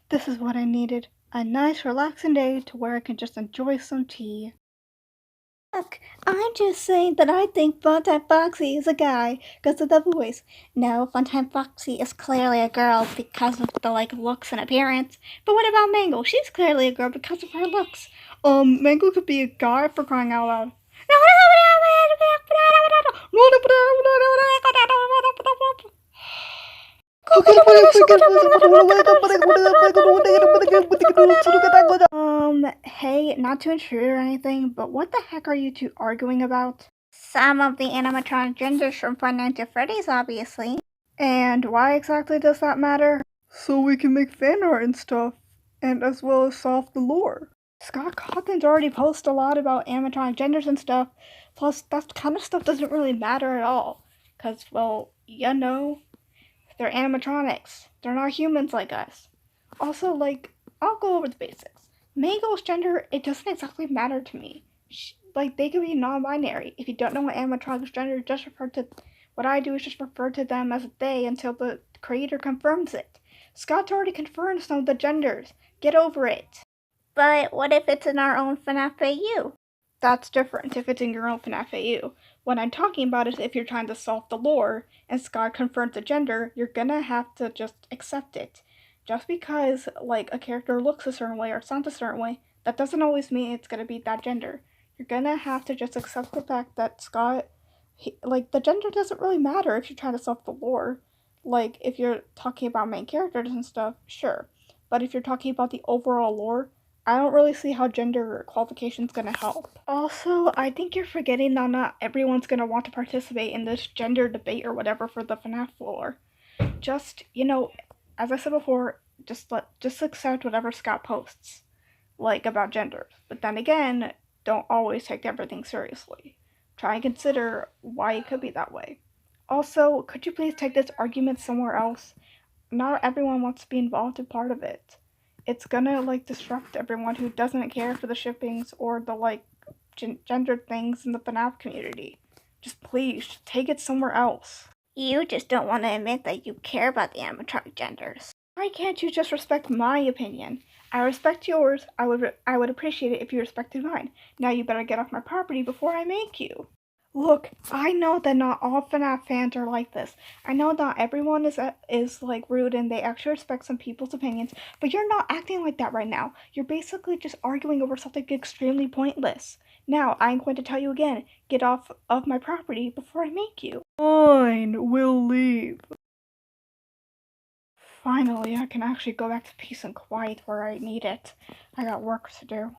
This is what I needed. A nice, relaxing day to where I can just enjoy some tea. Look, I'm just saying that I think Funtime Foxy is a guy because of the voice. No, Funtime Foxy is clearly a girl because of the looks and appearance. But what about Mango? She's clearly a girl because of her looks. Mango could be a guy for crying out loud. Hey, not to intrude or anything, but what the heck are you two arguing about? Some of the animatronic genders from Five Nights at Freddy's, obviously. And why exactly does that matter? So we can make fan art and stuff, and as well as solve the lore. Scott Cawthon's already posted a lot about animatronic genders and stuff, plus that kind of stuff doesn't really matter at all. Cause, well, they're animatronics. They're not humans like us. Also, I'll go over the basics. Mango's gender, it doesn't exactly matter to me. They could be non-binary. If you don't know what animatronic's gender, just refer to... What I do is just refer to them as they until the creator confirms it. Scott's already confirmed some of the genders. Get over it. But what if it's in our own FNAF AU? That's different if it's in your own FNAF AU. What I'm talking about is if you're trying to solve the lore and Scott confirms the gender, you're gonna have to just accept it. Just because, a character looks a certain way or sounds a certain way, that doesn't always mean it's gonna be that gender. You're gonna have to just accept the fact that Scott, the gender doesn't really matter if you're trying to solve the lore. If you're talking about main characters and stuff, sure. But if you're talking about the overall lore, I don't really see how gender qualification's gonna help. Also, I think you're forgetting that not everyone's gonna want to participate in this gender debate or whatever for the FNAF lore. Just, as I said before, just accept whatever Scott posts, about genders. But then again, don't always take everything seriously. Try and consider why it could be that way. Also, could you please take this argument somewhere else? Not everyone wants to be involved in part of it. It's gonna disrupt everyone who doesn't care for the shippings or the gendered things in the FNAF community. Just please, take it somewhere else. You just don't want to admit that you care about the animatronic genders. Why can't you just respect my opinion? I respect yours. I would appreciate it if you respected mine. Now you better get off my property before I make you. Look, I know that not all FNAF fans are like this. I know not everyone is rude and they actually respect some people's opinions, but you're not acting like that right now. You're basically just arguing over something extremely pointless. Now, I'm going to tell you again, get off of my property before I make you. Fine, we'll leave. Finally, I can actually go back to peace and quiet where I need it. I got work to do.